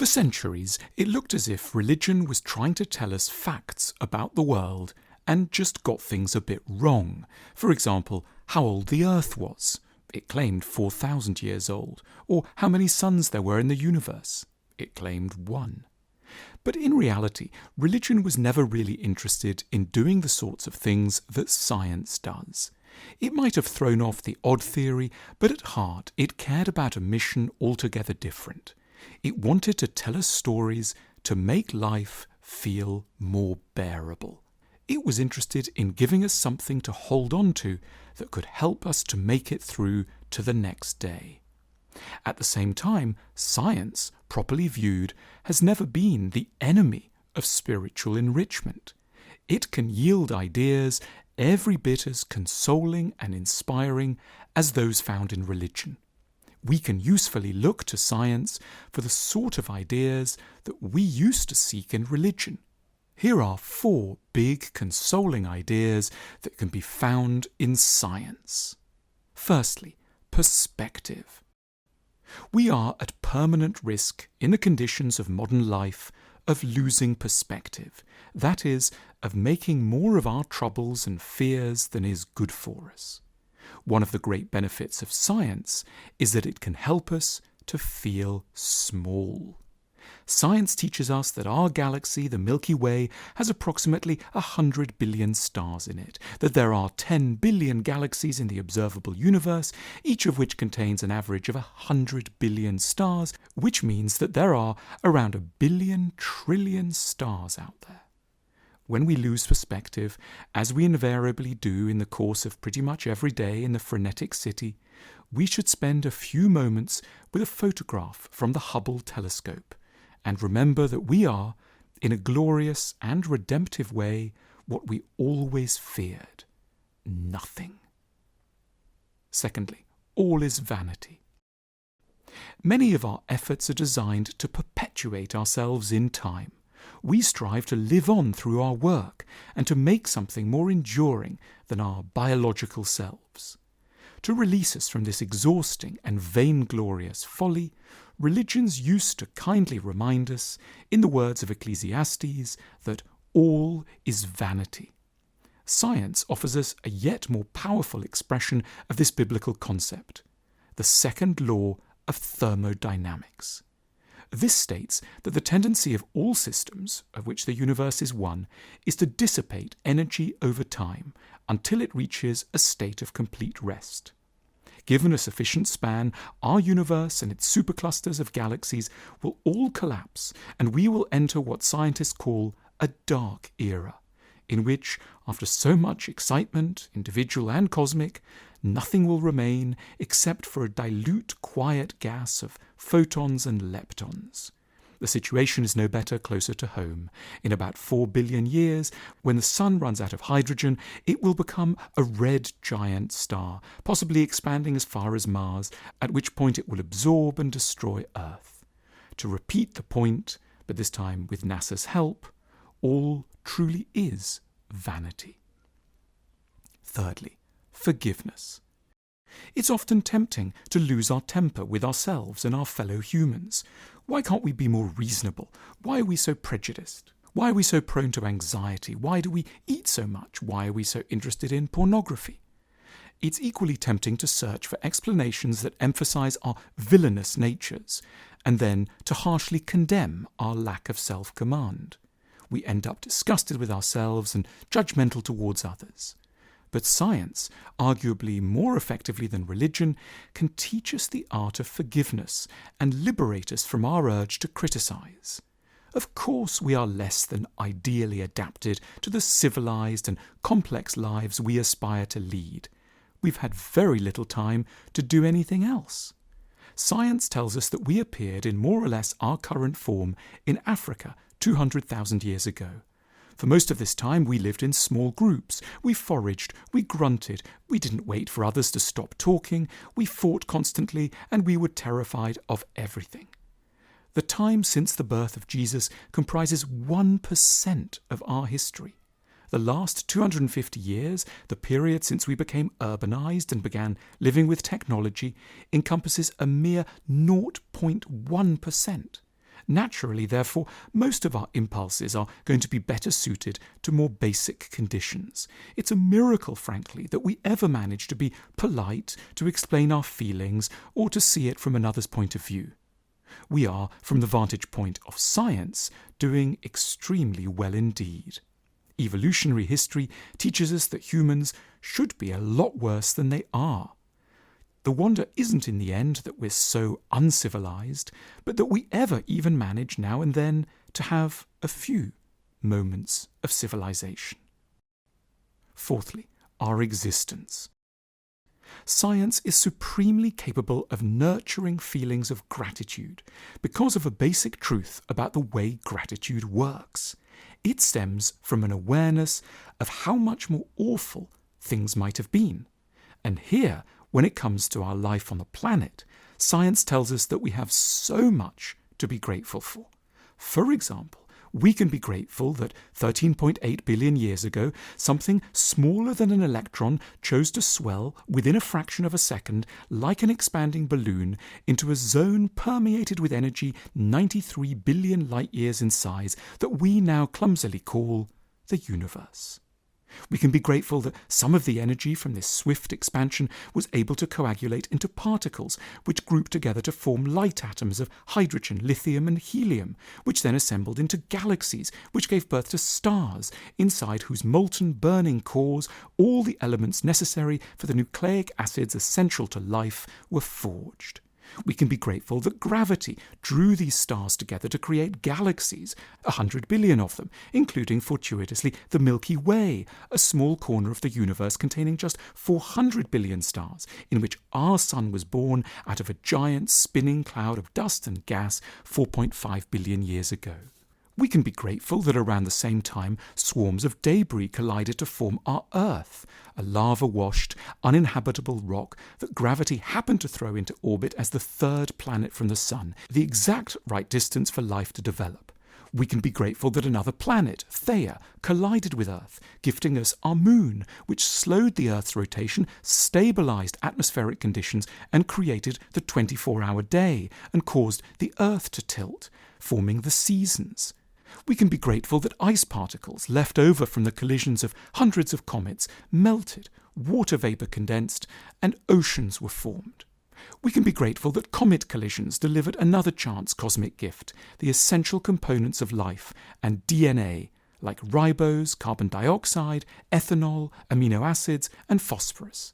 For centuries, it looked as if religion was trying to tell us facts about the world and just got things a bit wrong. For example, how old the Earth was. It claimed 4,000 years old. Or how many suns there were in the universe. It claimed 1. But in reality, religion was never really interested in doing the sorts of things that science does. It might have thrown off the odd theory, but at heart it cared about a mission altogether different. It wanted to tell us stories to make life feel more bearable. It was interested in giving us something to hold on to that could help us to make it through to the next day. At the same time, science, properly viewed, has never been the enemy of spiritual enrichment. It can yield ideas every bit as consoling and inspiring as those found in religion. We can usefully look to science for the sort of ideas that we used to seek in religion. Here are 4 big consoling ideas that can be found in science. Firstly, perspective. We are at permanent risk in the conditions of modern life of losing perspective, that is, of making more of our troubles and fears than is good for us. One of the great benefits of science is that it can help us to feel small. Science teaches us that our galaxy, the Milky Way, has approximately 100 billion stars in it, that there are 10 billion galaxies in the observable universe, each of which contains an average of 100 billion stars, which means that there are around 1 billion trillion stars out there. When we lose perspective, as we invariably do in the course of pretty much every day in the frenetic city, we should spend a few moments with a photograph from the Hubble telescope and remember that we are, in a glorious and redemptive way, what we always feared: nothing. Secondly, all is vanity. Many of our efforts are designed to perpetuate ourselves in time. We strive to live on through our work and to make something more enduring than our biological selves. To release us from this exhausting and vainglorious folly, religions used to kindly remind us, in the words of Ecclesiastes, that all is vanity. Science offers us a yet more powerful expression of this biblical concept, the second law of thermodynamics. This states that the tendency of all systems, of which the universe is one, is to dissipate energy over time until it reaches a state of complete rest. Given a sufficient span, our universe and its superclusters of galaxies will all collapse, and we will enter what scientists call a dark era, in which, after so much excitement, individual and cosmic, nothing will remain except for a dilute, quiet gas of photons and leptons. The situation is no better closer to home. In about 4 billion years, when the sun runs out of hydrogen, it will become a red giant star, possibly expanding as far as Mars, at which point it will absorb and destroy Earth. To repeat the point, but this time with NASA's help, all truly is vanity. Thirdly, forgiveness. It's often tempting to lose our temper with ourselves and our fellow humans. Why can't we be more reasonable? Why are we so prejudiced? Why are we so prone to anxiety? Why do we eat so much? Why are we so interested in pornography? It's equally tempting to search for explanations that emphasize our villainous natures, and then to harshly condemn our lack of self-command. We end up disgusted with ourselves and judgmental towards others. But science, arguably more effectively than religion, can teach us the art of forgiveness and liberate us from our urge to criticize. Of course, we are less than ideally adapted to the civilized and complex lives we aspire to lead. We've had very little time to do anything else. Science tells us that we appeared in more or less our current form in Africa 200,000 years ago. For most of this time we lived in small groups. We foraged, we grunted, we didn't wait for others to stop talking, we fought constantly, and we were terrified of everything. The time since the birth of Jesus comprises 1% of our history. The last 250 years, the period since we became urbanized and began living with technology, encompasses a mere 0.1%. Naturally, therefore, most of our impulses are going to be better suited to more basic conditions. It's a miracle, frankly, that we ever manage to be polite, to explain our feelings, or to see it from another's point of view. We are, from the vantage point of science, doing extremely well indeed. Evolutionary history teaches us that humans should be a lot worse than they are. The wonder isn't in the end that we're so uncivilized, but that we ever even manage now and then to have a few moments of civilization. Fourthly, our existence. Science is supremely capable of nurturing feelings of gratitude because of a basic truth about the way gratitude works. It stems from an awareness of how much more awful things might have been. And here, when it comes to our life on the planet, science tells us that we have so much to be grateful for. For example, we can be grateful that 13.8 billion years ago, something smaller than an electron chose to swell within a fraction of a second, like an expanding balloon, into a zone permeated with energy 93 billion light-years in size that we now clumsily call the universe. We can be grateful that some of the energy from this swift expansion was able to coagulate into particles, which grouped together to form light atoms of hydrogen, lithium, and helium, which then assembled into galaxies, which gave birth to stars, inside whose molten, burning cores all the elements necessary for the nucleic acids essential to life were forged. We can be grateful that gravity drew these stars together to create galaxies, 100 billion of them, including fortuitously the Milky Way, a small corner of the universe containing just 400 billion stars, in which our sun was born out of a giant spinning cloud of dust and gas 4.5 billion years ago. We can be grateful that around the same time swarms of debris collided to form our Earth, a lava-washed, uninhabitable rock that gravity happened to throw into orbit as the third planet from the Sun, the exact right distance for life to develop. We can be grateful that another planet, Theia, collided with Earth, gifting us our Moon, which slowed the Earth's rotation, stabilized atmospheric conditions, and created the 24-hour day, and caused the Earth to tilt, forming the seasons. We can be grateful that ice particles left over from the collisions of hundreds of comets melted, water vapour condensed, and oceans were formed. We can be grateful that comet collisions delivered another chance cosmic gift, the essential components of life and DNA, like ribose, carbon dioxide, ethanol, amino acids, and phosphorus.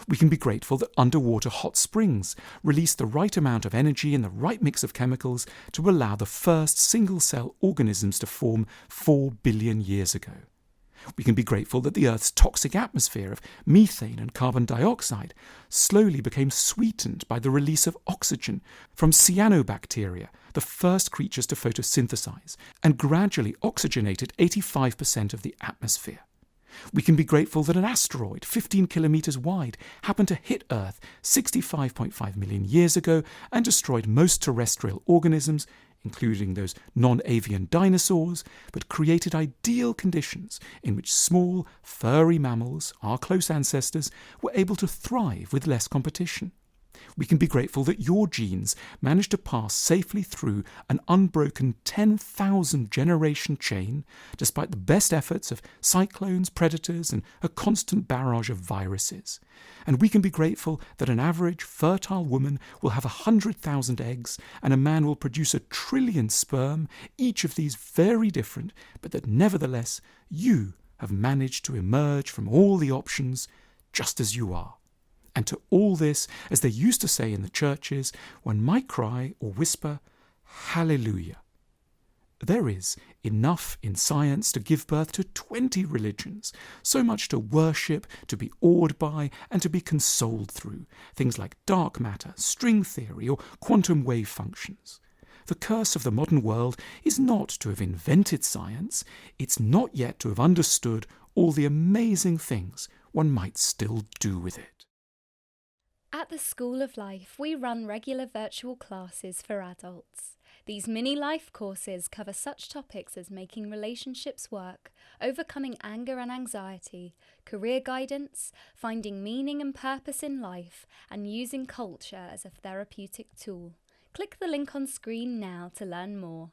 We can be grateful that underwater hot springs released the right amount of energy and the right mix of chemicals to allow the first single-cell organisms to form 4 billion years ago. We can be grateful that the Earth's toxic atmosphere of methane and carbon dioxide slowly became sweetened by the release of oxygen from cyanobacteria, the first creatures to photosynthesize, and gradually oxygenated 85% of the atmosphere. We can be grateful that an asteroid 15 kilometers wide happened to hit Earth 65.5 million years ago and destroyed most terrestrial organisms, including those non-avian dinosaurs, but created ideal conditions in which small, furry mammals, our close ancestors, were able to thrive with less competition. We can be grateful that your genes managed to pass safely through an unbroken 10,000 generation chain, despite the best efforts of cyclones, predators, and a constant barrage of viruses. And we can be grateful that an average fertile woman will have 100,000 eggs and a man will produce 1 trillion sperm, each of these very different, but that nevertheless you have managed to emerge from all the options just as you are. And to all this, as they used to say in the churches, one might cry or whisper, Hallelujah. There is enough in science to give birth to 20 religions, so much to worship, to be awed by, and to be consoled through, things like dark matter, string theory, or quantum wave functions. The curse of the modern world is not to have invented science, it's not yet to have understood all the amazing things one might still do with it. At the School of Life, we run regular virtual classes for adults. These mini-life courses cover such topics as making relationships work, overcoming anger and anxiety, career guidance, finding meaning and purpose in life, and using culture as a therapeutic tool. Click the link on screen now to learn more.